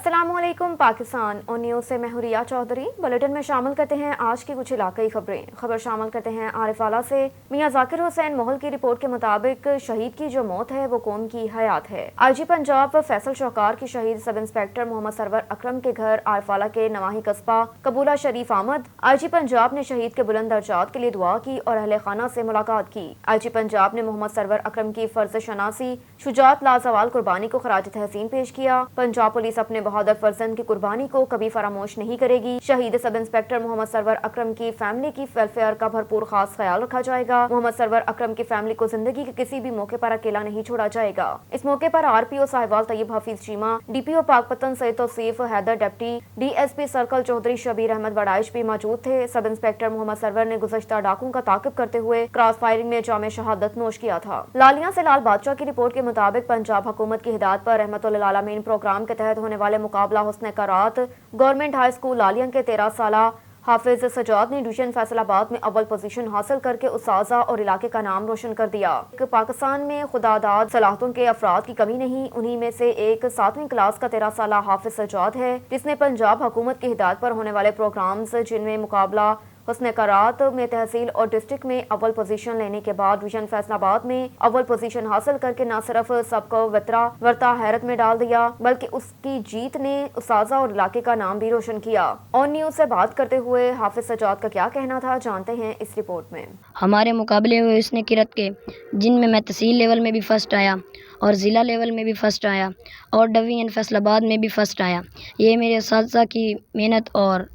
अस्सलामुअलैकुम पाकिस्तान और न्यूज़ से मैं हुरिया चौधरी। बुलेटिन में शामिल करते हैं आज की कुछ इलाकाई खबर शामिल करते हैं आरिफाला से। मियां जाकिर हुसैन मोहल की रिपोर्ट के मुताबिक शहीद की जो मौत है वो कौम की हयात है। आईजी पंजाब फैसल शौकार की शहीद सब इंस्पेक्टर मोहम्मद सरवर अकरम के घर आरिफाला के नवाही कस्बा कबूला शरीफ आमद। आईजी पंजाब ने शहीद के बुलंद दर्जात के लिए दुआ की और अहले खाना से मुलाकात की। आईजी पंजाब ने मोहम्मद सरवर अकरम की फर्ज शनासी शुजात लाजवाल कुर्बानी को खराज तहसीन पेश किया। पंजाब पुलिस अपने बहादुर फर्जंद की कुर्बानी को कभी फरामोश नहीं करेगी। शहीद सब इंस्पेक्टर मोहम्मद सरवर अकरम की फैमिली की वेलफेयर का भरपूर खास ख्याल रखा जाएगा। मोहम्मद सरवर अकरम की फैमिली को जिंदगी के किसी भी मौके पर अकेला नहीं छोड़ा जाएगा। इस मौके पर RPO Sahiwal Tayyab Hafeez Cheema, DPO Pakpattan Syed Tauseef Haider, deputy DSP circle Chaudhry Shabbir Ahmed Badaish भी मौजूद थे। सब इंस्पेक्टर मोहम्मद सरवर ने गुज़श्ता डाकुओं का ताकिब करते हुए क्रॉस फायरिंग में जाम शहादत नोश किया था। लालिया से लाल बादशाह की रिपोर्ट के मुताबिक पंजाब हुकूमत की हिदायत पर रहमतुल्लिल आलमीन प्रोग्राम के तहत होने वाले मुकाबला हुस्न करात गवर्नमेंट हाई स्कूल लालिया के 13 साला हाफिज सजाद ने डिवीजन फैसलाबाद में अव्वल पोजीशन हासिल करके उस्ताजा और इलाके का नाम रोशन कर दिया। पाकिस्तान में खुदादाद सलाहतों के अफराद की कमी नहीं, उन्हीं में से एक 7वीं क्लास का 13 साला हाफिज सजाद है, जिसने पंजाब हुकूमत की हिदायत पर होने वाले प्रोग्राम्स जिनमें मुकाबला हुस्न करात में तहसील और डिस्ट्रिक्ट में अव्वल पोजीशन लेने के बाद डिवीजन फैसलाबाद में अव्वल पोजीशन हासिल करके न सिर्फ सबको वर्ता हैरत में डाल दिया बल्कि उसकी जीत ने उस्ताजा और इलाके का नाम भी रोशन किया। और न्यूज़ से बात करते हुए हाफिज सजाद का क्या कहना था, जानते हैं इस रिपोर्ट में। हमारे मुकाबले हुए हुस्न किरत के, जिनमें मैं तहसील लेवल में भी फर्स्ट आया और ज़िला लेवल में भी फर्स्ट आया और डिवीजन फैसलाबाद में भी फर्स्ट आया। ये मेरे उस्तादा की मेहनत और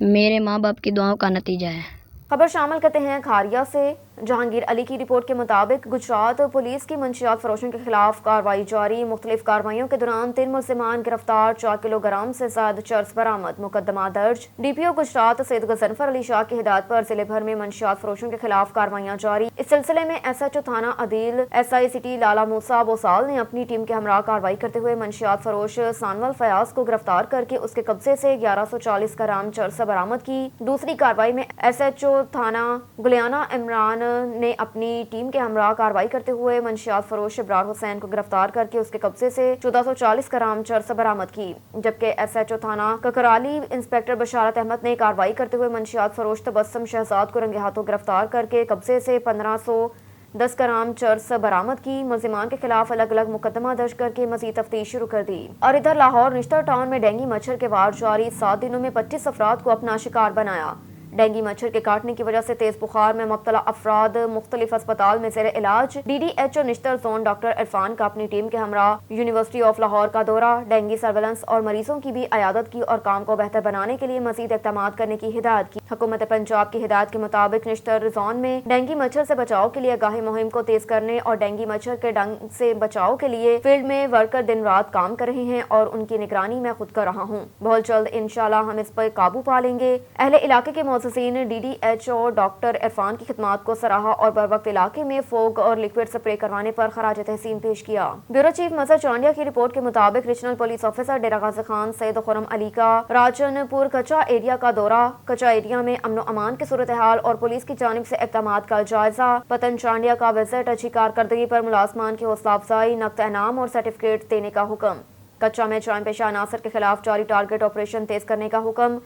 मेरे माँ बाप की दुआओं का नतीजा है। खबर शामिल करते हैं खारिया से। जहांगीर अली की रिपोर्ट के मुताबिक गुजरात पुलिस की मंशियात फरोशों के खिलाफ कार्रवाई जारी। मुख्तलिफ कार्रवाइयों के दौरान 3 मुल्जिमान गिरफ्तार, 4 किलोग्राम से ज्यादा चर्स बरामद, मुकदमा दर्ज। DPO गुजरात सैयद गजनफर अली शाह की हिदायत पर जिले भर में मंशियात फरोशों के खिलाफ कार्रवाइयां जारी। इस सिलसिले में SHO थाना अदील SI सिटी लाला मूसा बोसाल ने अपनी टीम के हमरा कार्रवाई करते हुए मंशियात फरोश सानवल फयाज को गिरफ्तार करके उसके कब्जे से 1140 ग्राम चर्स बरामद की। दूसरी कार्रवाई में SHO थाना गुलियाना इमरान ने अपनी टीम के हमरा कार्रवाई करते हुए मंशियात फरोश इब्रार हुसैन को गिरफ्तार करके उसके कब्जे से 1440 ग्राम चर्स बरामद की। जबकि SHO थाना ककराली इंस्पेक्टर बशारत अहमद ने कार्रवाई करते हुए मंशियात फरोश तबस्सुम शहजाद को रंगे हाथों गिरफ्तार करके कब्जे से 1510 ग्राम चर्स बरामद की। मुल्जिमान के खिलाफ अलग अलग मुकदमा दर्ज करके मजीद तफ्तीश शुरू कर दी। और इधर लाहौर निश्तर टाउन में डेंगू मच्छर के वार जारी। 7 दिनों में 25 अफराद को अपना शिकार बनाया। डेंगू मच्छर के काटने की वजह से तेज बुखार में मुब्तला अफराद मुख्तलिफ अस्पताल में ज़ेर इलाज। DDHO Nishtar zone doctor Irfan का अपनी टीम के हमरा यूनिवर्सिटी ऑफ लाहौर का दौरा। डेंगू सर्वेलेंस और मरीजों की भी अयादत की और काम को बेहतर बनाने के लिए मजीद इक़दाम करने की हिदायत की। हुकूमत पंजाब की हिदायत के मुताबिक निश्तर जोन में डेंगू मच्छर से बचाव के लिए आगाही मुहिम को तेज करने और डेंगू मच्छर के डंग से बचाव के लिए फील्ड में वर्कर दिन रात काम कर रहे हैं और उनकी निगरानी में खुद कर रहा हूँ। बहुत जल्द इंशाल्लाह हम इस पर काबू पा लेंगे। अहले इलाके के मुअज़्ज़िज़ीन DDHO डॉक्टर इरफान की खिदमात को सराहा और बर वक्त इलाके में फोग और लिक्विड स्प्रे करवाने पर खराज तहसीन पेश किया। ब्यूरो चीफ मजहर चांडिया की रिपोर्ट के मुताबिक रीजनल पुलिस ऑफिसर डेरा गाजी खान सैयद खुर्रम अली का राजनपुर कच्चा एरिया का दौरा। कच्चा एरिया में अमन अमान की सूरत हाल और पुलिस की जानिब से इक़दामात का जायजा। पतन चांडिया का विजिट। अच्छी कारकर्दगी पर मुलाजमान की हौसला अफजाई, नक़द इनाम और सर्टिफिकेट देने का हुक्म। कच्चा में जाम पेशा अनासर के खिलाफ जारी टारगेट ऑपरेशन तेज करने का हुक्म।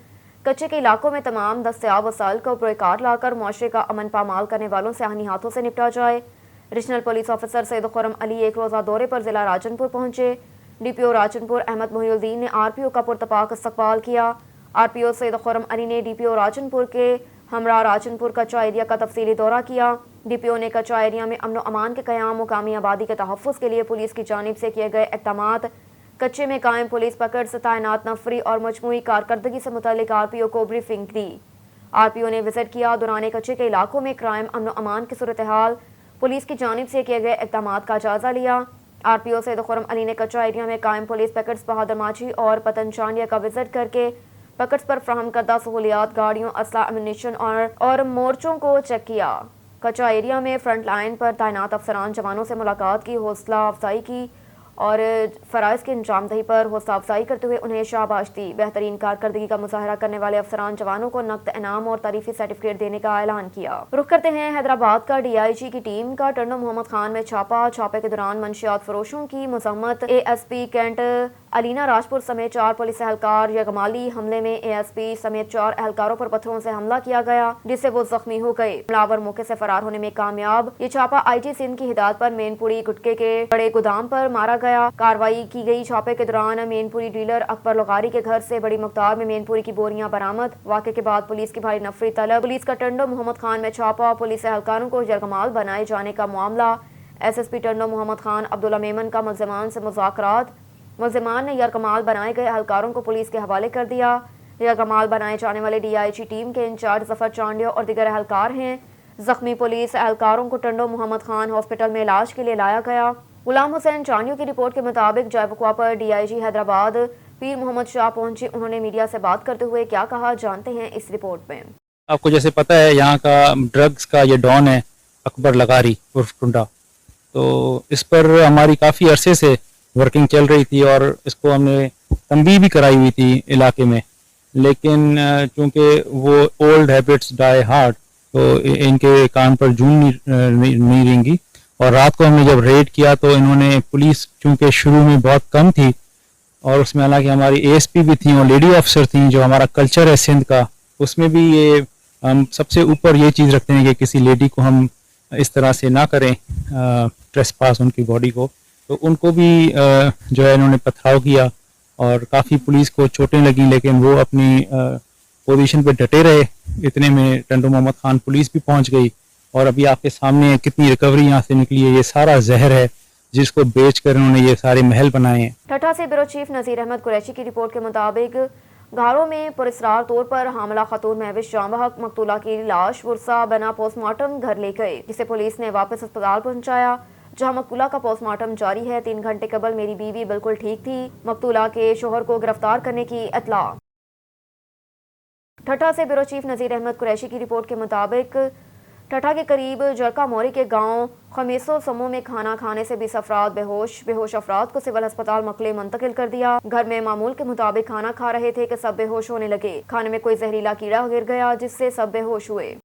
कच्चे के इलाकों में तमाम दस्तयाब वसाइल को पुरकार लाकर मुआशरे का अमन पामाल करने वालों से आहनी हाथों से निपटा जाए। Regional police officer Syed Khurram Ali एक रोज़ा दौरे पर जिला राजनपुर पहुंचे। DPO राजनपुर अहमद मोहिउद्दीन ने RPO का पुरतपाक इस्तकबाल किया। RPO सैयद खुर्रम अली ने DPO राजनपुर के हमरा राजनपुर कच्चा एरिया का तफसीली दौरा किया। DPO ने कच्चा एरिया में अमन अमान के क़याम, मुकामी आबादी के तहफ़्फ़ुज़ के लिए पुलिस की जानिब से किए गए इक़दामात, कच्चे में कायम पुलिस पकड़ से तैनात नफरी और मजमूई कारकर्दगी से मुतालिक RPO को ब्रीफिंग दी। RPO ने विजिट किया। दौरान कच्चे के इलाकों में क्राइम, अमन अमान की सूरत हाल, पुलिस की जानिब से किए गए इक़दामात का जायजा लिया। RPO सैयद खुर्रम अली ने कच्चा एरिया में कायम पुलिस पकड़ बहादुर माची और पतन चांडिया का विजिट करके पकड़ पर फ्राहम करदा सहूलियात, गाड़ियों, असला, एम्युनिशन और मोर्चों को चेक किया। कच्चा एरिया में फ्रंट लाइन पर तैनात अफसरान जवानों से मुलाकात की, हौसला अफजाई की और फ़राइज़ की अंजामदही पर हौसला अफजाई करते हुए उन्हें शाबाश दी। बेहतरीन कारकर्दगी का मुजाहरा करने वाले अफसरान जवानों को नक़द इनाम और तारीफी सर्टिफिकेट देने का ऐलान किया। रुख करते हैं हैदराबाद का। DIG की टीम का टंडो मोहम्मद खान में छापा। छापे के दौरान मंशियात फरोशों की मजम्मत। ASP कैंट अलीना राजपुर समेत 4 पुलिस एहलकार यगमाली हमले में ASP समेत 4 एहलकारों पर पत्थरों से हमला किया गया, जिससे वो जख्मी हो गए। हमलावर मौके से फरार होने में कामयाब। ये छापा IG सिंध की हिदायत पर मेनपुरी गुटके के बड़े गोदाम पर मारा गया। कार्रवाई की गई छापे के दौरान मेनपुरी डीलर अकबर लगारी के घर से बड़ी मकदार में मेनपुरी की बोरियां बरामद। वाक़े के बाद पुलिस की भारी नफरी तलब। पुलिस का टंडो मोहम्मद खान में छापा। पुलिस एहलकारों को यरगमाल बनाए जाने का मामला। SSP टंडो मोहम्मद खान अब्दुल्ला मेमन का मुल्ज़िमान से मुज़ाकरात। मुल्ज़िमान ने यरगमाल बनाए गए एहलकारों को पुलिस के हवाले कर दिया। यरगमाल बनाए जाने वाले DIG टीम के इंचार्ज जफर चांडिया और दीगर एहलकार हैं। जख्मी पुलिस एहलकारों को टंडो मोहम्मद खान हॉस्पिटल में इलाज के लिए लाया गया। गुलाम हुसैन चांडियों की रिपोर्ट के मुताबिक जयवकुआ पर DIG हैदराबाद पीर मोहम्मद शाह पहुंचे। उन्होंने मीडिया से बात करते हुए क्या कहा, जानते हैं इस रिपोर्ट में। आपको जैसे पता है यहाँ का ड्रग्स का ये डॉन है अकबर लगारी उर्फ टुंडा, तो इस पर हमारी काफ़ी अरसे से वर्किंग चल रही थी और इसको हमने तंबीह भी कराई हुई थी इलाके में, लेकिन चूंकि वो ओल्ड हैबिट्स डाई हार्ड, तो इनके कान पर जून नहीं रेंगी। और रात को हमने जब रेड किया तो इन्होंने, पुलिस चूंकि शुरू में बहुत कम थी और उसमें हालांकि हमारी ASP भी थी और लेडी ऑफिसर थी, जो हमारा कल्चर है सिंध का, उसमें भी ये हम सबसे ऊपर ये चीज़ रखते हैं कि किसी लेडी को हम इस तरह से ना करें, ट्रेसपास उनकी बॉडी को। तो उनको भी जो है इन्होंने पथराव किया और काफ़ी पुलिस को चोटें लगी, लेकिन वो अपनी पोजीशन पे डटे रहे। इतने में टंडो मोहम्मद खान पुलिस भी पहुंच गई और अभी आपके सामने कितनी रिकवरी यहाँ से निकली है। ये सारा जहर है जिसको बेचकर उन्होंने ये सारे महल बनाए हैं। ठट्ठा से ब्यूरो चीफ नज़ीर अहमद कुरैशी की रिपोर्ट के मुताबिक घारों में पुरस्रार तौर पर हामला खतून महविश जामबहक मकतूला की लाश वुरसा बना पोस्टमार्टम घर ले गए, जिसे पुलिस ने वापस अस्पताल पहुंचाया, जहां मकतूला का पोस्टमार्टम जारी है। 3 घंटे कबल मेरी बीवी बिल्कुल ठीक थी। मकतूला के शोहर को गिरफ्तार करने की इत्तला। ठट्ठा से ब्यूरो चीफ नज़ीर अहमद कुरैशी की रिपोर्ट के मुताबिक ठट्ठा के करीब जरका मोरी के गांव खमीसो समूह में खाना खाने से 20 अफराद बेहोश अफराद को सिविल अस्पताल मकले मुंतकिल कर दिया। घर में मामूल के मुताबिक खाना खा रहे थे कि सब बेहोश होने लगे। खाने में कोई जहरीला कीड़ा गिर गया, जिससे सब बेहोश हुए।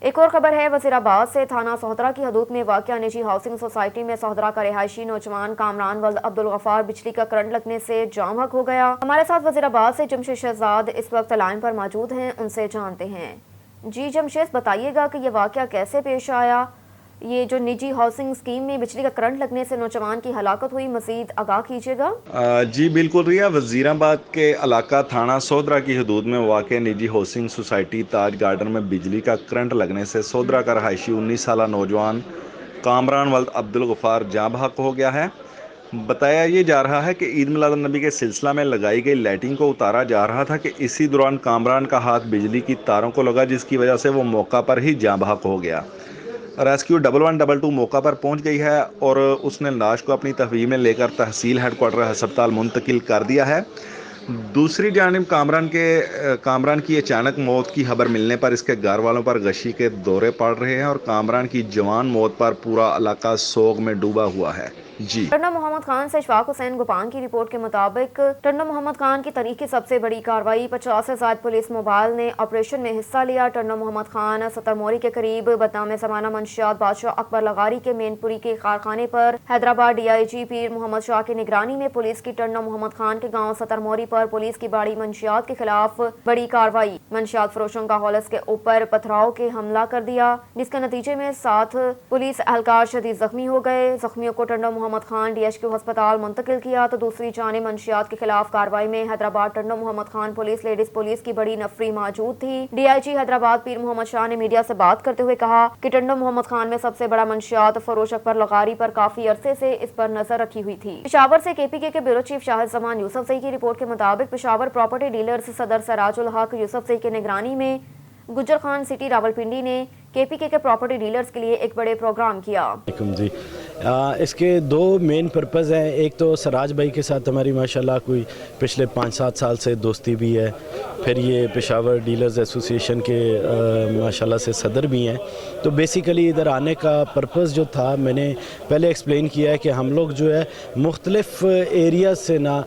एक और खबर है वजीराबाद से। थाना सोहदरा की हदूद में वाक़या निजी हाउसिंग सोसाइटी में सोहदरा का रिहायशी नौजवान कामरान वल्द अब्दुल गफ्फार बिजली का करंट लगने से जाम हक हो गया। हमारे साथ वजीराबाद से जमशेद शहजाद इस वक्त लाइन पर मौजूद हैं, उनसे जानते हैं। जी जमशेद, बताइएगा कि ये वाक़या कैसे पेश आया? ये जो निजी हाउसिंग स्कीम में बिजली का करंट लगने से नौजवान की हलाकत हुई, मज़ीद आगाह कीजिएगा। जी बिल्कुल रिया, वज़ीराबाद के इलाका थाना सोहदरा की हदूद में वाक़ निजी हाउसिंग सोसाइटी ताज गार्डन में बिजली का करंट लगने से सोहदरा का रहायशी 19 साला नौजवान कामरान वल्द अब्दुल गफ्फार जाँ बहक हो गया है। बताया ये जा रहा है कि ईद मिलाद नबी के सिलसिला में लगाई गई लाइटिंग को उतारा जा रहा था कि इसी दौरान कामरान का हाथ बिजली की तारों को लगा, जिसकी वजह से वो मौका पर ही जाँ बहक हो गया। रेस्क्यू 1122 मौका पर पहुंच गई है और उसने लाश को अपनी तहवील में लेकर तहसील हेडक्वार्टर अस्पताल मुंतकिल कर दिया है। दूसरी जानिब कामरान की अचानक मौत की खबर मिलने पर इसके घर वालों पर गशी के दौरे पड़ रहे हैं और कामरान की जवान मौत पर पूरा इलाका सोग में डूबा हुआ है। जी टंडो मोहम्मद खान से इशफाक हुसैन गुपान की रिपोर्ट के मुताबिक टंडो मोहम्मद खान की तारीख की सबसे बड़ी कार्रवाई 50 से ज़ायद पुलिस मोबाइल ने ऑपरेशन में हिस्सा लिया। टंडो मोहम्मद खान सतरमोरी के करीब बदनाम ज़माना मंशियात बादशाह अकबर लगारी के मेनपुरी के कारखाने पर हैदराबाद DIG पीर मोहम्मद शाह की निगरानी में पुलिस की टंडो मोहम्मद खान के गाँव सतरमोरी पर पुलिस की बाड़ी मंशियात के खिलाफ बड़ी कार्रवाई। मंशियात फरोशों का हॉलस के ऊपर पथराव के हमला कर दिया, जिसके नतीजे में 7 पुलिस एहलकार शदीद जख्मी हो गए। जख्मियों को टंडो मोहम्मद खान DHQ अस्पताल मुंतकिल किया। तो दूसरी जानिब मंशियात के खिलाफ कार्रवाई में Hyderabad Tando Mohammad Khan police ladies police की बड़ी नफरी मौजूद थी। DIG हैदराबाद पीर मोहम्मद शाह ने मीडिया से बात करते हुए कहा कि टंडो मोहम्मद खान में सबसे बड़ा मंशियात फरोश अकबर लगारी पर काफी अरसे से इस पर नजर रखी हुई थी। पेशावर से KPK के ब्यूरो चीफ शाहिद जमान यूसुफजई की रिपोर्ट के मुताबिक पेशावर प्रॉपर्टी डीलर्स सदर सराजुल हक यूसुफजई की निगरानी में गुजर खान सिटी रावलपिंडी ने KPK के प्रॉपर्टी डीलर्स के लिए एक बड़े प्रोग्राम किया। जी इसके 2 मेन पर्पज़ हैं। एक तो सराज भाई के साथ हमारी माशाल्लाह कोई पिछले 5-7 साल से दोस्ती भी है। پھر یہ پشاور ڈیلرز ایسوسیشن کے ماشاءاللہ سے صدر بھی ہیں. تو بیسیکلی ادھر آنے کا پرپس جو تھا میں نے پہلے ایکسپلین کیا ہے کہ ہم لوگ جو ہے مختلف ایریاز سے نا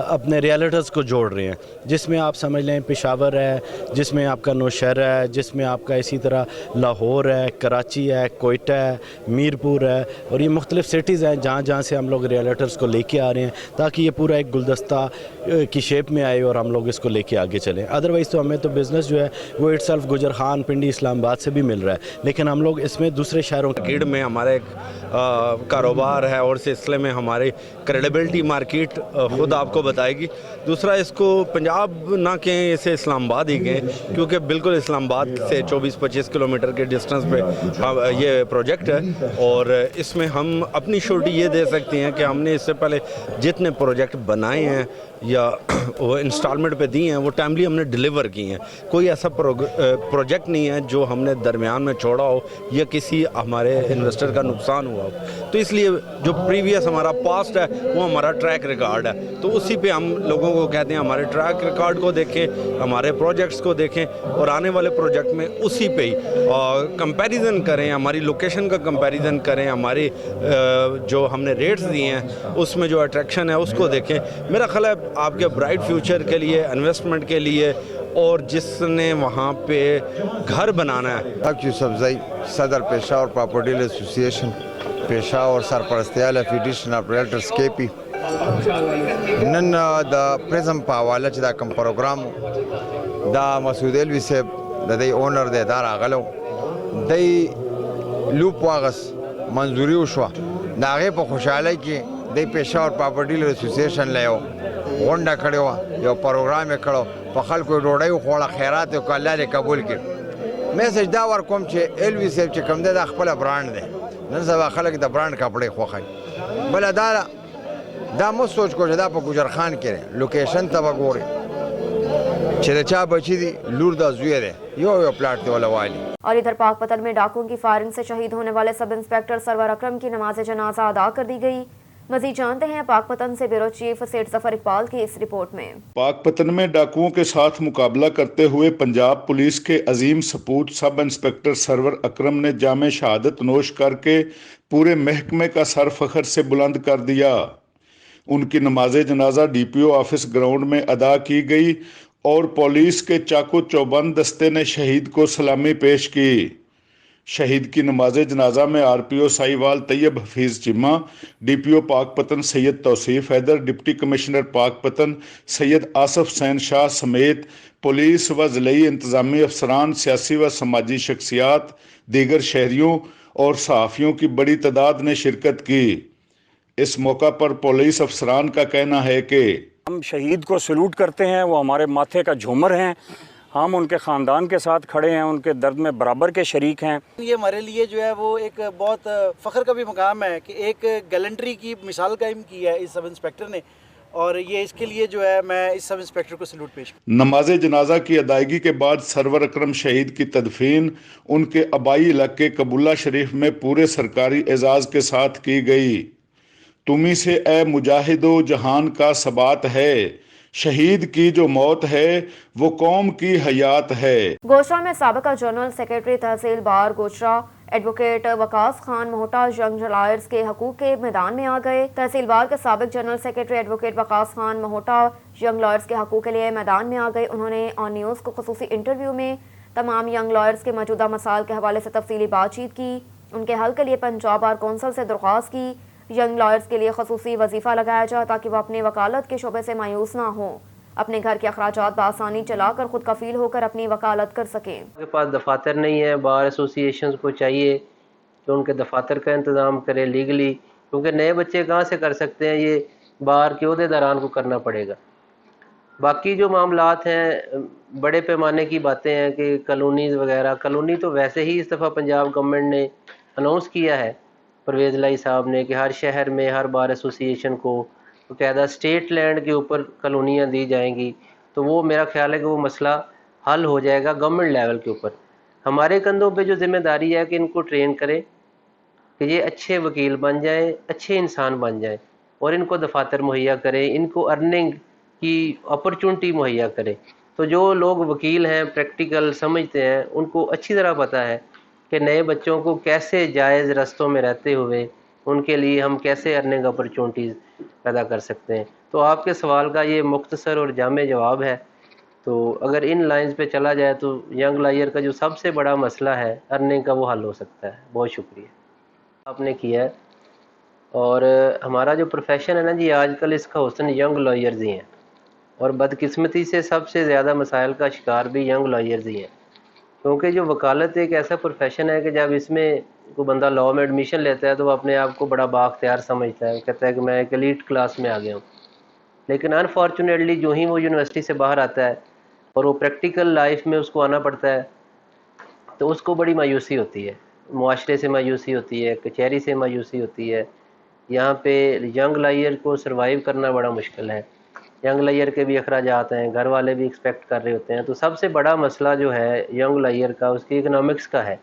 اپنے ریئلٹرز کو جوڑ رہے ہیں, جس میں آپ سمجھ لیں پشاور ہے, جس میں آپ کا نوشہرہ ہے, جس میں آپ کا اسی طرح لاہور ہے, کراچی ہے, کوئٹہ ہے, میرپور ہے, اور یہ مختلف سٹیز ہیں جہاں جہاں سے ہم لوگ ریئلٹرز کو لے کے آ رہے ہیں تاکہ یہ پورا ایک گلدستہ کی شیپ میں آئے اور ہم لوگ اس کو لے کے آگے چلیں. ادروائز تو ہمیں تو بزنس جو ہے وہ اٹ سیلف گجر خان, پنڈی, اسلام آباد سے بھی مل رہا ہے, لیکن ہم لوگ اس میں دوسرے شہروں مارکیٹ میں ہمارا ایک کاروبار ہے اور اس سلسلے میں ہماری کریڈیبلٹی مارکیٹ خود آپ کو بتائے گی. دوسرا اس کو پنجاب نہ کہیں, اسے اسلام آباد ہی کہیں, کیونکہ بالکل اسلام آباد سے 24-25 کلومیٹر کے ڈسٹنس پہ یہ پروجیکٹ ہے, اور اس میں ہم اپنی شورٹی یہ دے سکتے ہیں کہ ہم نے اس سے پہلے جتنے پروجیکٹ بنائے ہیں یا وہ انسٹالمنٹ پہ دی ہیں وہ ٹائملی ہم نے ڈیلیور کی ہیں. کوئی ایسا پروجیکٹ نہیں ہے جو ہم نے درمیان میں چھوڑا ہو یا کسی ہمارے انویسٹر کا نقصان ہوا ہو. تو اس لیے جو پریویس ہمارا پاسٹ ہے وہ ہمارا ٹریک ریکارڈ ہے, تو اسی پہ ہم لوگوں کو کہتے ہیں ہمارے ٹریک ریکارڈ کو دیکھیں, ہمارے پروجیکٹس کو دیکھیں اور آنے والے پروجیکٹ میں اسی پہ ہی کمپیریزن کریں, ہماری لوکیشن کا کمپیریزن کریں, ہماری جو ہم نے ریٹس دیے ہیں اس میں جو اٹریکشن ہے اس کو دیکھیں. میرا خیال ہے آپ کے برائٹ فیوچر کے لیے, انویسٹمنٹ کے لیے, اور جس نے وہاں پہ گھر بنانا ہے. یوسف زئی, صدر پشاور پراپرٹی ایسوسیشن, پشاور سرپرستیال federation of realtors K P. نن د پریزم په حواله چې دا کوم پروګرام دا مسعود الوی صاحب د دې owner the the راغلو, the loop واغس منظوري وشوه, د هغې په خوشحالۍ کې دی پشاور پراپرټي ایسوسیشن له یو غونډه کړې وه, یو پروګرام یې کړو, په خلکو یې ډوډۍ وخوړه, خیرات یې وکړه, الله دې قبول کړي. میسج دا ورکوم چې الوی صاحب چې کوم دی دا خپله برانډ دی, نن سبا خلک د برانډ کپړې خوښوي. بله دا مو سوچ کو چې دا په ګجر خان کې دی, لوکیشن ته به ګورې چې د چا بچي دي, لور دا زوی دی, یو پلاټ دی ولا والی. اور ادھر پاک پتن میں ڈاکوؤں کی فائرنگ سے شہید ہونے والے سب انسپیکٹر سرور اکرم کی نماز جنازہ ادا کر دی گئی. مزید جانتے ہیں پاک پتن سے بیورو چیف سیٹ ظفر اقبال کی اس رپورٹ میں. پاک پتن میں ڈاکوؤں کے ساتھ مقابلہ کرتے ہوئے پنجاب پولیس کے عظیم سپوت سب انسپیکٹر سرور اکرم نے جام شہادت نوش کر کے پورے محکمے کا سر فخر سے بلند کر دیا. ان کی نماز جنازہ D P O office ground میں ادا کی گئی اور پولیس کے چاقو چوبند دستے نے شہید کو سلامی پیش کی. شہید کی نماز جنازہ میں آر پی او سائیوال طیب حفیظ چیمہ, ڈی پی او پاک پتن سید توصیف حیدر, ڈپٹی کمشنر پاک پتن سید آصف حسین شاہ سمیت پولیس و ضلعی انتظامی افسران, سیاسی و سماجی شخصیات, دیگر شہریوں اور صحافیوں کی بڑی تعداد نے شرکت کی. اس موقع پر پولیس افسران کا کہنا ہے کہ ہم شہید کو سلوٹ کرتے ہیں, وہ ہمارے ماتھے کا جھومر ہیں, ہم ان کے خاندان کے ساتاتھ کھڑے ہیں, ان کے درد میں برابر کے شریک ہیں. یہ ہمارے لیے جو ہے وہ ایک بہت فخر کا بھی مقام ہے کہ ایک گیلنٹری کی مثال قائم کی ہے اس سب انسپیکٹر نے, اور یہ اس کے لیے جو ہے میں اس سب انسپیکٹر کو سلوٹ پیش کروں. نماز جنازہ کی ادائیگی کے بعد سرور اکرم شہید کی تدفین ان کے آبائی علاقے قبولہ شریف میں پورے سرکاری اعزاز کے ساتھ کی گئی. تمہیں سے اے مجاہد و جہان کا ثبات ہے, شہید کی جو موت ہے وہ قوم کی حیات ہے. گوشرا میں سابقہ جنرل سیکرٹری تحصیل بار گوشرا ایڈوکیٹ وقاص خان مہوٹا ینگ لائرز کے حقوق کے میدان میں آ گئے. تحصیل بار کے سابق جنرل سیکرٹری ایڈوکیٹ وقاص خان مہوٹا ینگ لائرز کے حقوق کے لیے میدان میں آ گئے. انہوں نے آن نیوز کو خصوصی انٹرویو میں تمام ینگ لائرز کے موجودہ مسائل کے حوالے سے تفصیلی بات چیت کی. ان کے حل کے لیے پنجاب بار کونسل سے درخواست کی. ینگ لائرز کے لیے خصوصی وظیفہ لگایا جائے تاکہ وہ اپنی وکالت کے شعبے سے مایوس نہ ہوں, اپنے گھر کے اخراجات بآسانی چلا کر خود کفیل ہو کر اپنی وکالت کر سکیں. ان کے پاس دفاتر نہیں ہے, بار ایسوسیشنز کو چاہیے کہ ان کے دفاتر کا انتظام کرے لیگلی, کیونکہ نئے بچے کہاں سے کر سکتے ہیں, یہ بار کے عہدیداران کو کرنا پڑے گا. باقی جو معاملات ہیں بڑے پیمانے کی باتیں ہیں کہ کالونیز وغیرہ, کالونی تو ویسے ہی اس دفعہ پنجاب گورنمنٹ نے اناؤنس کیا ہے پرویز لائی صاحب نے کہ ہر شہر میں ہر بار ایسوسیشن کو باقاعدہ اسٹیٹ لینڈ کے اوپر کالونیاں دی جائیں گی. تو وہ میرا خیال ہے کہ وہ مسئلہ حل ہو جائے گا گورنمنٹ لیول کے اوپر. ہمارے کندھوں پہ جو ذمہ داری ہے کہ ان کو ٹرین کرے کہ یہ اچھے وکیل بن جائیں, اچھے انسان بن جائیں, اور ان کو دفاتر مہیا کریں, ان کو ارننگ کی اپرچونٹی مہیا کریں. تو تو جو لوگ وکیل ہیں، پریکٹیکل سمجھتے ہیں، ان کو اچھی طرح پتہ ہے کہ نئے بچوں کو کیسے جائز رستوں میں رہتے ہوئے ان کے لیے ہم کیسے ارننگ اپرچونٹیز پیدا کر سکتے ہیں. تو آپ کے سوال کا یہ مختصر اور جامع جواب ہے. تو اگر ان لائنز پہ چلا جائے تو ینگ لائر کا جو سب سے بڑا مسئلہ ہے ارننگ کا، وہ حل ہو سکتا ہے. بہت شکریہ آپ نے کیا ہے. اور ہمارا جو پروفیشن ہے نا جی، آج کل اس کا حسن ینگ لائرز ہی ہیں، اور بدقسمتی سے سب سے زیادہ مسائل کا شکار بھی ینگ لائرز ہی ہیں. کیونکہ جو وکالت ایک ایسا پروفیشن ہے کہ جب اس میں کوئی بندہ لاء میں ایڈمیشن لیتا ہے تو وہ اپنے آپ کو بڑا بااختیار سمجھتا ہے، کہتا ہے کہ میں ایک ایلیٹ کلاس میں آ گیا ہوں. لیکن انفارچونیٹلی جو ہی وہ یونیورسٹی سے باہر آتا ہے اور وہ پریکٹیکل لائف میں اس کو آنا پڑتا ہے تو اس کو بڑی مایوسی ہوتی ہے. معاشرے سے مایوسی ہوتی ہے، کچہری سے مایوسی ہوتی ہے. یہاں پہ ینگ لائر کو سروائیو کرنا بڑا مشکل ہے. ینگ لائر کے بھی اخراجات ہیں، گھر والے بھی ایکسپیکٹ کر رہے ہوتے ہیں. تو سب سے بڑا مسئلہ جو ہے ینگ لائر کا، اس کی اکنامکس کا ہے.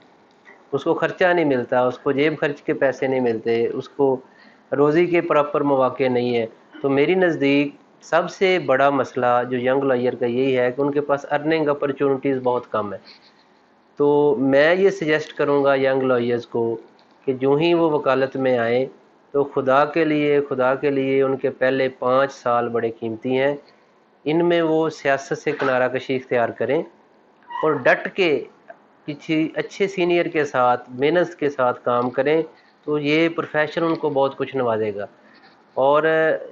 اس کو خرچہ نہیں ملتا، اس کو جیب خرچ کے پیسے نہیں ملتے، اس کو روزی کے پراپر مواقع نہیں ہے. تو میری نزدیک سب سے بڑا مسئلہ جو ینگ لائر کا یہی ہے کہ ان کے پاس ارننگ اپرچونٹیز بہت کم ہے. تو میں یہ سجیسٹ کروں گا ینگ لائرز کو کہ جو ہی وہ وکالت میں آئیں تو خدا کے لیے ان کے پہلے 5 سال بڑے قیمتی ہیں. ان میں وہ سیاست سے کنارہ کشی اختیار کریں اور ڈٹ کے کسی اچھے سینئر کے ساتھ محنت کے ساتھ کام کریں تو یہ پروفیشن ان کو بہت کچھ نوازے گا. اور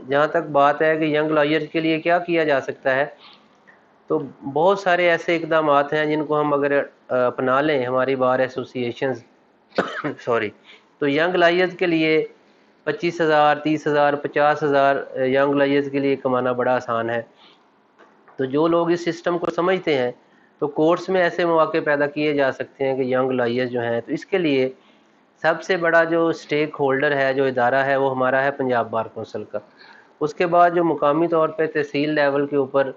جہاں تک بات ہے کہ ینگ لائر کے لیے کیا کیا جا سکتا ہے، تو بہت سارے ایسے اقدامات ہیں جن کو ہم اگر اپنا لیں، ہماری بار ایسوسیشنز تو ینگ لائرز کے لیے 25,000 30,000 50,000 ینگ لائرز کے لیے کمانا بڑا آسان ہے. تو جو لوگ اس سسٹم کو سمجھتے ہیں تو کورس میں ایسے مواقع پیدا کیے جا سکتے ہیں کہ ینگ لائرز جو ہیں، تو اس کے لیے سب سے بڑا جو اسٹیک ہولڈر ہے، جو ادارہ ہے، وہ ہمارا ہے پنجاب بار کونسل کا. اس کے بعد جو مقامی طور پہ تحصیل لیول کے اوپر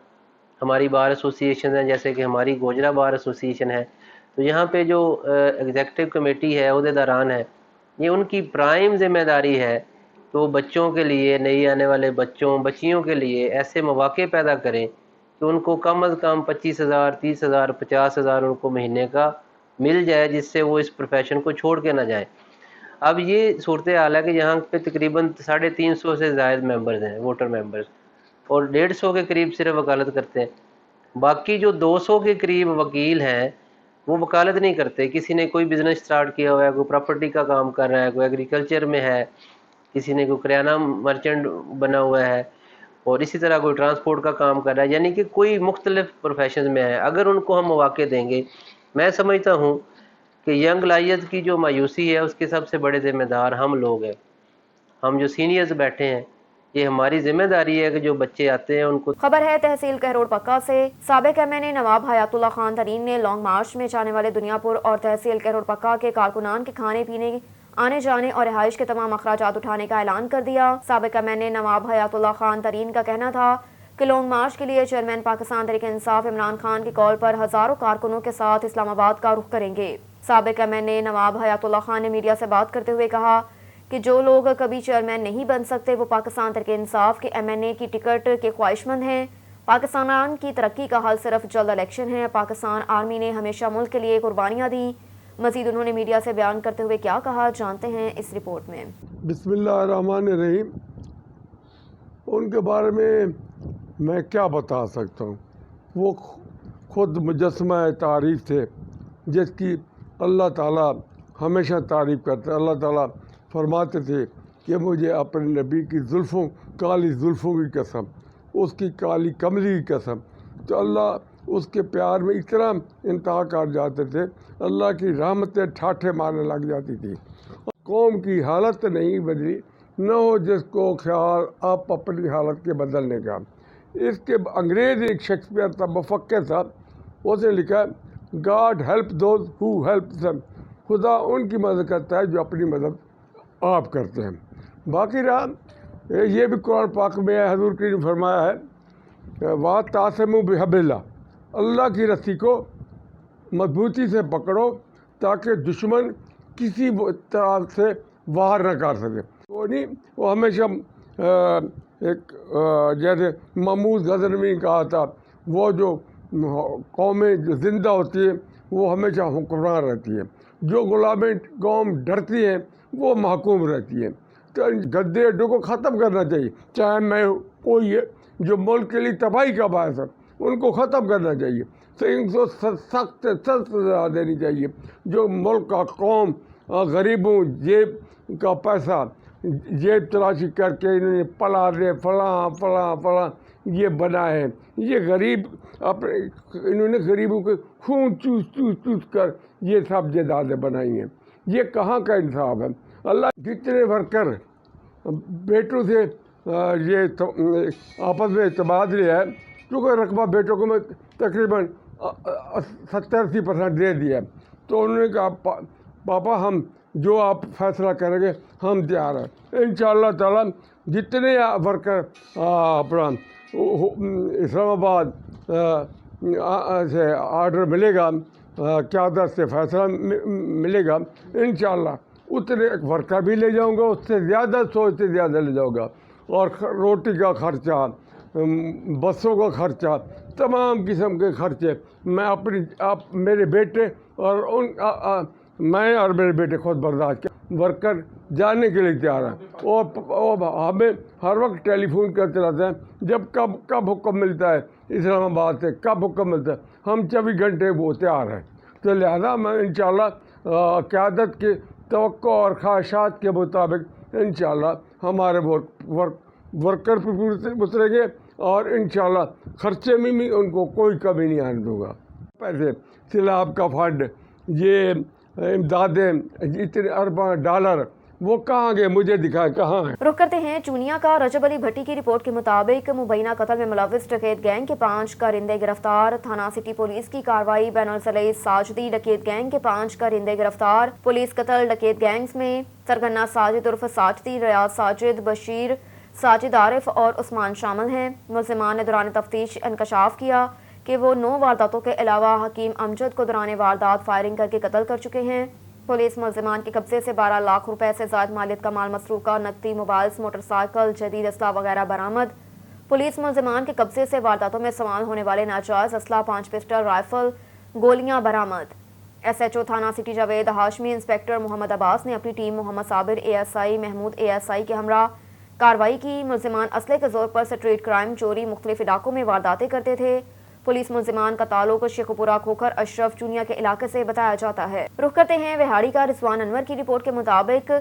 ہماری بار ایسوسیشن ہیں، جیسے کہ ہماری گوجرا بار ایسوسیشن ہے، تو یہاں پہ جو ایگزیکٹو کمیٹی ہے، عہدیداران ہیں، یہ ان کی پرائم ذمہ داری ہے تو بچوں کے لیے، نئی آنے والے بچیوں کے لیے ایسے مواقع پیدا کریں کہ ان کو کم از کم 25,000 30,000 50,000 ان کو مہینے کا مل جائے، جس سے وہ اس پروفیشن کو چھوڑ کے نہ جائیں. اب یہ صورتحال ہے کہ یہاں پہ تقریباً 350 سے زائد ممبرز ہیں، ووٹر ممبرز، اور 150 کے قریب صرف وکالت کرتے ہیں. باقی جو 200 کے قریب وکیل ہیں وہ وکالت نہیں کرتے. کسی نے کوئی بزنس سٹارٹ کیا ہوا ہے، کوئی پراپرٹی کا کام کر رہا ہے، کوئی ایگریکلچر میں ہے، کسی نے کوئی کریانہ مرچنٹ بنا ہوا ہے، اور اسی طرح کوئی ٹرانسپورٹ کا کام کر رہا ہے. یعنی کہ کوئی مختلف پروفیشنز میں ہے. اگر ان کو ہم مواقع دیں گے، میں سمجھتا ہوں کہ ینگ لائرز کی جو مایوسی ہے اس کے سب سے بڑے ذمہ دار ہم لوگ ہیں. ہم جو سینئرز بیٹھے ہیں، یہ ہماری ذمہ داری ہے کہ جو بچے آتے ہیں ان کو. خبر ہے تحصیل کہروڑ پکا سے. سابق ایم این اے نواب حیات اللہ خان ترین نے لانگ مارچ میں جانے والے دنیا پور اور تحصیل کہروڑ پکا کے کارکنان کے کھانے پینے، آنے جانے اور رہائش کے تمام اخراجات اٹھانے کا اعلان کر دیا. سابق ایم این اے نواب حیات اللہ خان ترین کا کہنا تھا کہ لانگ مارچ کے لیے چیئرمین پاکستان تحریک انصاف عمران خان کی کال پر ہزاروں کارکنوں کے ساتھ اسلام آباد کا رخ کریں گے. سابق ایم این اے نواب حیات اللہ خان نے میڈیا سے بات کرتے ہوئے کہا کہ جو لوگ کبھی چیئرمین نہیں بن سکتے وہ پاکستان تحریک انصاف کے ایم این اے کی ٹکٹ کے خواہش مند ہیں. پاکستان کی ترقی کا حل صرف جلد الیکشن ہے. پاکستان آرمی نے ہمیشہ ملک کے لیے قربانیاں دی. مزید انہوں نے میڈیا سے بیان کرتے ہوئے کیا کہا، جانتے ہیں اس رپورٹ میں. بسم اللہ الرحمن الرحیم. ان کے بارے میں کیا بتا سکتا ہوں. وہ خود مجسمہ تعریف تھے جس کی اللہ تعالیٰ ہمیشہ تعریف کرتے. اللہ تعالیٰ فرماتے تھے کہ مجھے اپنے نبی کی زلفوں، کالی زلفوں کی قسم، اس کی کالی کملی کی قسم. تو اللہ اس کے پیار میں اتنا انتہا کر جاتے تھے، اللہ کی رحمتیں ٹھاٹھے مارنے لگ جاتی تھی. قوم کی حالت نہیں بدلی، نہ ہو جس کو خیال آپ اپنی حالت کے بدلنے کا. اس کے انگریز ایک شیکسپیئر تھا، مفکر تھا، اس نے لکھا God help those who help them. خدا ان کی مدد کرتا ہے جو اپنی مدد آپ کرتے ہیں. باقی رہا یہ بھی قرآن پاک میں ہے، حضور کی نے فرمایا ہے وَاعْتَصِمُوا بِحَبْلِ اللَّهِ، اللہ کی رسی کو مضبوطی سے پکڑو تاکہ دشمن کسی طرح سے باہر نہ کر سکے. وہ نہیں، وہ ہمیشہ ایک جیسے محمود غزنوی نے کہا تھا، وہ جو कौमें जो जिंदा होती है वो हमेशा हुक्मरान रहती है, जो गुलामी कौम डरती है वो महकूम रहती है। तो गद्दे अड्डों को ख़त्म करना चाहिए, चाहे मैं कोई है जो मुल्क के लिए तबाही का बायस है, उनको ख़त्म करना चाहिए। तो इनको सख्त सजा देनी चाहिए। जो मुल्क का कौम गरीबों जेब का पैसा जेब तलाशी करके इन्होंने पलाने फलां ये बनाए हैं, ये गरीब अपने इन्होंने गरीबों के खून चूस कर ये सब जायदादें बनाई हैं। ये कहाँ का इंसाफ है? अल्लाह जितने वर्कर बेटों से ये आपस में तबादले है, क्योंकि रकबा बेटों को मैं तकरीबन 70-80% दे दिया, तो उन्होंने कहा पापा हम जो आप फैसला करेंगे हम तैयार हैं। इंशाअल्लाह ताला जितने वर्कर अपना इस्लामाबाद से आर्डर मिलेगा, क़यादत से फैसला मिलेगा, इंशाअल्लाह उतने वर्कर भी ले जाऊंगा, उससे ज़्यादा से ज़्यादा ले जाऊंगा। और रोटी का खर्चा, बसों का खर्चा, तमाम किस्म के खर्चे मैं मेरे बेटे और मैं और मेरे बेटे खुद बर्दाश्त कर वर्कर जाने के लिए तैयार हैं। और हमें हर वक्त टेलीफोन करते रहते हैं जब कब हुक्म मिलता है इस्लामाबाद से, कब हुक्म मिलता है, हम 24 घंटे वो तैयार हैं। तो लिहाजा मैं इंशाअल्लाह क़यादत के तवक्को और ख्वाहिशात के मुताबिक इंशाअल्लाह हमारे वर्कर पे उतरेंगे और इंशाअल्लाह खर्चे में भी उनको कोई कमी नहीं आने दूंगा। पैसे सैलाब का फंड, ये इमदादें, इतने अरबों डॉलर वो कहाँ गए, मुझे दिखाए कहाँ है। रुख करते हैं चूनिया का। रजब अली भट्टी की रिपोर्ट के मुताबिक मुबैना कत्ल में मुलव्विस डकैत गैंग के 5 कारिंदे गिरफ्तार। थाना सिटी पुलिस की कार्रवाई। बैनुल-सलई साजिदी डकैत गैंग के 5 कारिंदे गिरफ्तार। पुलिस कत्ल डकैत गैंग्स में सरगना साजिद उर्फ साजिदी, रियाज साजिद, बशीर साजिद, आरिफ और उस्मान शामिल हैं। मुल्ज़िमान ने दौरान तफ्तीश इंकशाफ किया कि वो 9 वारदातों के अलावा हकीम अमजद को दौरान वारदात फायरिंग करके कत्ल कर चुके हैं। पुलिस मुल्ज़िमान के कब्जे से 12 लाख रुपए से ज़ायद मालियत का माल मसरूका, नकदी, मोबाइल्स, मोटरसाइकिल, जदीद असला वगैरह बरामद। पुलिस मुल्ज़िमान के कब्जे से वारदातों में इस्तेमाल होने वाले नाजायज़ असला, 5 पिस्टल, राइफल, गोलियां बरामद। SHO थाना सिटी जावेद हाशमी, इंस्पेक्टर मोहम्मद अब्बास ने अपनी team Mohammad Sabir ASI, Mahmood ASI के हमरा कार्रवाई की। मुल्ज़िमान असले के जोर पर स्ट्रीट क्राइम, चोरी, मुख्तलिफ इलाकों में वारदातें करते थे। पुलिस मुल्ज़िमान का ताल्लुक शेखुपुरा, खोखर, अशरफ, चूनिया के इलाके से बताया जाता है। रुख करते हैं विहाड़ी का। रिजवान अनवर की रिपोर्ट के मुताबिक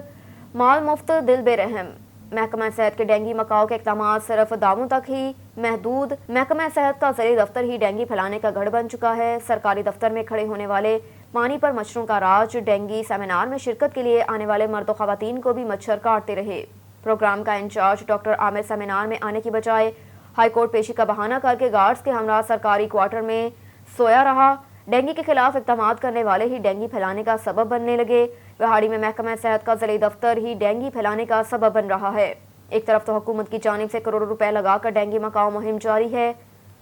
माल मुफ्त दिल बेरहम। महकमा सेहत के डेंगी मकाओ के इक़दाम सिर्फ दावों तक ही महदूद। महकमा सेहत का ज़रिए दफ्तर ही डेंगी फैलाने का गढ़ बन चुका है। सरकारी दफ्तर में खड़े होने वाले पानी पर मच्छरों का राज। डेंगी सेमिनार में शिरकत के लिए आने वाले मर्द व ख़वातीन को भी मच्छर काटते रहे। प्रोग्राम का इंचार्ज डॉक्टर आमिर सेमिनार में आने की बजाय हाईकोर्ट पेशी का बहाना करके गार्ड्स के हमरा सरकारी क्वार्टर में सोया रहा। डेंगी के खिलाफ इक़दाम करने वाले ही डेंगी फैलाने का सबब बनने लगे। विहाड़ी में महकमा सेहत का ज़रिए दफ्तर ही डेंगी फैलाने का सबब बन रहा है। एक तरफ तो हुकूमत की जानिब से करोड़ों रुपए लगाकर डेंगी मकाओ मुहिम जारी है,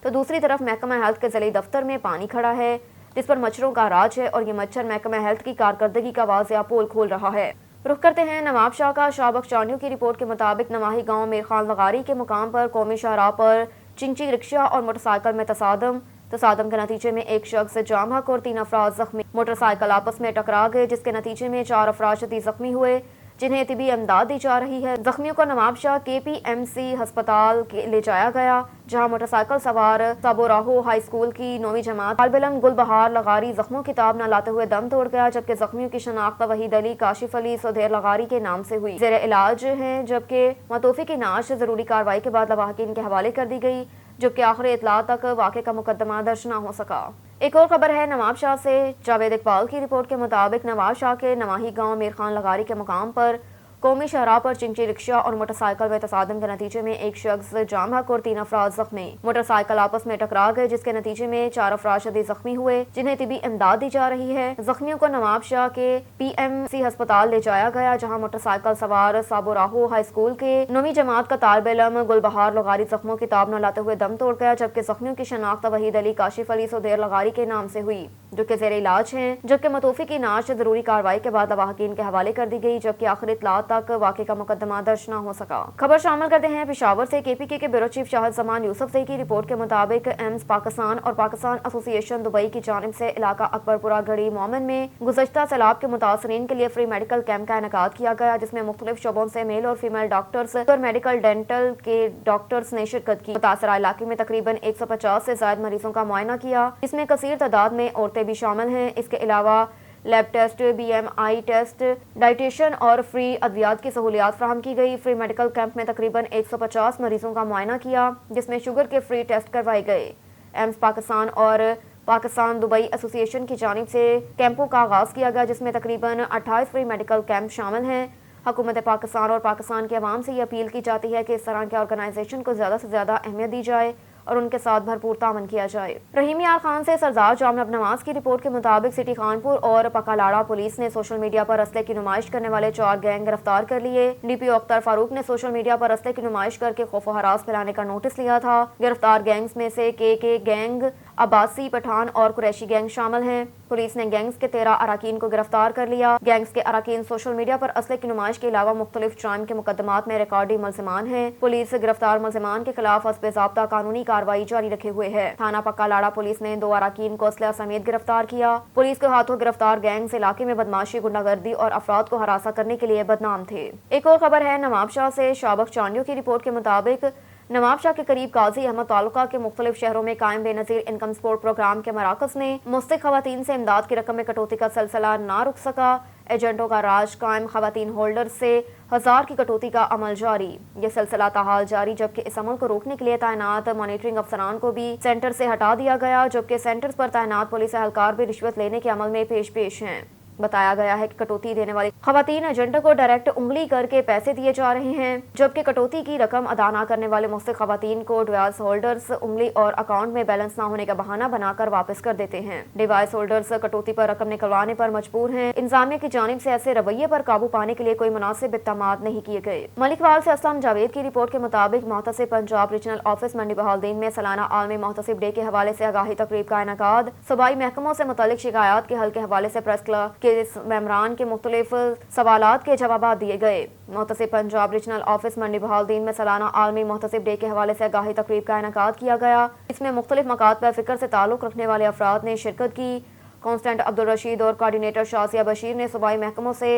तो दूसरी तरफ महकमा हेल्थ के ज़रिए दफ्तर में पानी खड़ा है जिस पर मच्छरों का राज है, और ये मच्छर महकमा हेल्थ की कारकर्दगी का वाज़िया पोल खोल रहा है। रुख करते हैं नवाब शाह का। शाहबख चानियों की रिपोर्ट के मुताबिक नवाही गांव मीरखान लगारी के मुकाम पर कौमी शाहराह पर चिंची रिक्शा और मोटरसाइकिल में तसादम के नतीजे में एक शख्स जाम हक और 3 अफराद जख्मी। मोटरसाइकिल आपस में टकरा गए जिसके नतीजे में 4 अफराद शदीद जख्मी हुए जिन्हें तिबी इमदाद दी जा रही है। जख्मियों को नवाब शाह KPMC अस्पताल ले जाया गया, जहां मोटरसाइकिल सवार साबोराहो हाई स्कूल की 9वीं जमात तालिब इल्म गुलबहार लगारी जख्मों किताब न लाते हुए दम तोड़ गया, जबकि जख्मियों की शनाख्त वहीद अली, काशिफ अली, सुधैर लगारी के नाम से हुई। ज़ेरे इलाज हैं, जबकि मतोफी की नाश जरूरी कार्रवाई के बाद लवाहकीन के हवाले कर दी गई, जबकि आखिरी इतला तक वाक़े का मुकदमा दर्ज न हो सका। एक और खबर है नवाब शाह से। जावेद इकबाल की रिपोर्ट के मुताबिक नवाब शाह के नवाही गांव मीरखान लगारी के मुकाम पर कौमी शाहराह पर चिंची रिक्शा और मोटरसाइकिल में तसादम के नतीजे में एक शख्स जाम हक और 3 अफराद जख्मी। मोटरसाइकिल आपस में टकरा गए जिसके नतीजे में 4 अफराद शदीद जख्मी हुए जिन्हें तिबी इमदाद दी जा रही है। जख्मियों को नवाब शाह के PMC अस्पताल ले जाया गया, जहाँ मोटरसाइकिल सवार साबोराहो हाई स्कूल के 9वीं जमात का तालिब इल्म गुलबहार लगारी जख्मों किताब न लाते हुए दम तोड़ गया, जबकि जख्मियों की शनाख्त वहीद अली, काशिफ अली, सुधैर लगारी के नाम से हुई, जो कि ज़ेरे इलाज हैं, जबकि मतोफी की नाश जरूरी कार्रवाई के बाद लवाहकीन के हवाले कर दी गई, जबकि आखिरी इतला तक वाक़े का मुकदमा दर्ज न हो सका। खबर शामिल करते हैं पेशावर से। KPK के ब्यूरो चीफ शाहिद जमान यूसुफ से की रिपोर्ट के मुताबिक एम्स पाकिस्तान और पाकिस्तान एसोसिएशन दुबई की जानिब से इलाका अकबरपुरा गढ़ी मोमिन में गुज़श्ता सैलाब के मुतासरीन के लिए फ्री मेडिकल कैंप का इनेकाद किया गया, जिसमें मुख्तलिफ शोबों से मेल और फीमेल डॉक्टर्स और मेडिकल डेंटल के डॉक्टर्स ने शिरकत की। मुतासरा इलाके में तकरीबन 150 से ज्यादा मरीजों का मुआयना किया, जिसमें कसीर तादाद में औरतें भी शामिल हैं। इसके अलावा lab test, BMI test, dietitian और फ्री अद्वियात की सहूलियात फराहम की गई। फ्री मेडिकल कैंप में तकरीबन 150 मरीजों का मुआयना किया, जिसमें शुगर के फ्री टेस्ट करवाए गए। एम्स पाकिस्तान और पाकिस्तान दुबई एसोसिएशन की जानिब से कैंपों का आगाज़ किया गया, जिसमें तकरीबन 28 फ्री मेडिकल कैंप शामिल हैं। हुकूमत पाकिस्तान और पाकिस्तान के अवाम से ये अपील की जाती है कि इस तरह के ऑर्गेनाइजेशन को ज़्यादा से ज़्यादा अहमियत दी जाए और उनके साथ भरपूर तामन किया जाए। रहीम यार खान से सरदार जामनब नवाज की रिपोर्ट के मुताबिक सिटी खानपुर और पकालाड़ा पुलिस ने सोशल मीडिया पर असले की नुमाइश करने वाले 4 गैंग गिरफ्तार कर लिए। DPO अख्तर फारूक ने सोशल मीडिया पर असले की नुमाइश करके खौफ हरास फैलाने का नोटिस लिया था। गिरफ्तार गैंग्स में से KK गैंग, अब्बासी, पठान और कुरैशी गैंग शामिल हैं। पुलिस ने गैंग्स के 13 अराकीन को गिरफ्तार कर लिया। गैंग्स के अराकीन सोशल मीडिया पर असले की नुमाइश के अलावा मुख्तलिफ क्राइम के मुकदमात में रिकॉर्डी मुलजिमान हैं। पुलिस गिरफ्तार मुलजिमान के खिलाफ हस्बे ज़ाब्ता कानूनी कार्रवाई जारी रखे हुए है। थाना पक्कालाड़ा पुलिस ने 2 अराकीन को असला समेत गिरफ्तार किया। पुलिस के हाथों गिरफ्तार गैंग्स इलाके में बदमाशी, गुंडागर्दी और अफराद को हरासा करने के लिए बदनाम थे। एक और खबर है नवाबशाह से। शाबक चांडियों की रिपोर्ट के मुताबिक नवाबशाह के करीब काजी अहमद तालुका के मुख्तलिफ शहरों में कायम बेनजीर इनकम सपोर्ट प्रोग्राम के मराकज ने मुस्तक खवातीन से इमदाद की रकम में कटौती का सिलसिला ना रुक सका। एजेंटों का राज कायम, खवातीन होल्डर से 1000 की कटौती का अमल जारी। ये सिलसिला ताहाल जारी, जबकि इस अमल को रोकने के लिए तैनात मॉनिटरिंग अफसरान को भी सेंटर से हटा दिया गया, जबकि सेंटर्स पर तैनात पुलिस एहलकार भी रिश्वत लेने के अमल में पेश हैं। बताया गया है कि कटौती देने वाली खवातीन एजेंटों को डायरेक्ट उंगली करके पैसे दिए जा रहे हैं, जबकि कटौती की रकम अदा न करने वाले मुस्तक खवातीन को डिवाइस होल्डर्स उंगली और अकाउंट में बैलेंस न होने का बहाना बनाकर वापस कर देते हैं। डिवाइस होल्डर्स कटौती पर रकम निकलवाने पर मजबूर हैं। इंतजामिया की जानिब से ऐसे रवैये पर काबू पाने के लिए कोई मुनासिब इक़दामात नहीं किए गए। मलिकवाल से असलम जावेद की रिपोर्ट के मुताबिक मोहतसिब पंजाब रीजनल ऑफिस मंडी बहाउद्दीन में सालाना आलमी मोहतसिब डे के हवाले से आगाही तकरीब का इनेकाद। सूबाई महकमों से मुतालिक शिकायत के हल के हवाले से प्रेस क्लब के मेम्बरान के मुख्तलिफ सवालात के जवाब दिए गए। मोहतसिब पंजाब रीजनल ऑफिस मंडी बहाउद्दीन में सालाना आलमी मोहतसिब डे के हवाले से आगाही तकरीब का इनेकाद किया गया। इसमें मुख्तलिफ मकात पर फिक्र से ताल्लुक रखने वाले अफराद ने शिरकत की। कांस्टेंट अब्दुल रशीद और कोऑर्डिनेटर शासिया बशीर ने सूबाई महकमों से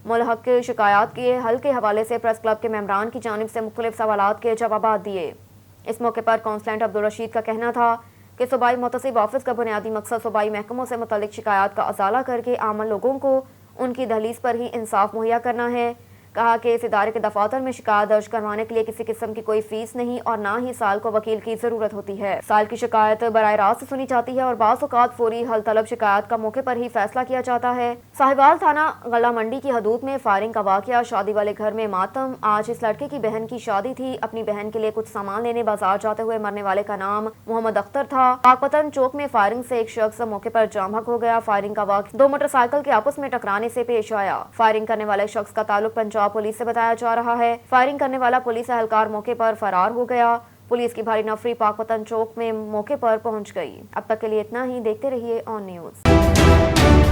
मुल्हक शिकायत के हल के हवाले से प्रेस क्लब के मेम्बरान की जानिब से मुख्तलिफ सवालात के जवाब दिए। इस मौके पर कांस्टेंट अब्दुल रशीद का कहना था कि सूबाई मोहतसिब ऑफिस का बुनियादी मकसद सूबाई महकमों से मुतालिक शिकायत का अजाला करके आम लोगों को उनकी दहलीज पर ही इंसाफ मुहैया करना है। कहा कि इस इदारे के दफातर में शिकायत दर्ज करवाने के लिए किसी किस्म की कोई फीस नहीं और ना ही साल को वकील की जरूरत होती है। साल की शिकायत बराह रास्त सुनी जाती है और बाज़ औक़ात फौरी हल तलब शिकायत का मौके पर ही फैसला किया जाता है। साहिवाल थाना गला मंडी की हदूद में फायरिंग का वाकया, शादी वाले घर में मातम। आज इस लड़के की बहन की शादी थी। अपनी बहन के लिए कुछ सामान लेने बाजार जाते हुए मरने वाले का नाम मोहम्मद अख्तर था। पाकपतन चौक में फायरिंग से एक शख्स मौके पर जाम हक हो गया। फायरिंग का वाकया 2 मोटरसाइकिल के आपस में टकराने से पेश आया। फायरिंग करने वाले शख्स का ताल्लुक पंजाब पुलिस से बताया जा रहा है। फायरिंग करने वाला पुलिस एहलकार मौके पर फरार हो गया। पुलिस की भारी नफरी पाकपतन चौक में मौके पर पहुंच गई। अब तक के लिए इतना ही। देखते रहिए ऑन न्यूज़।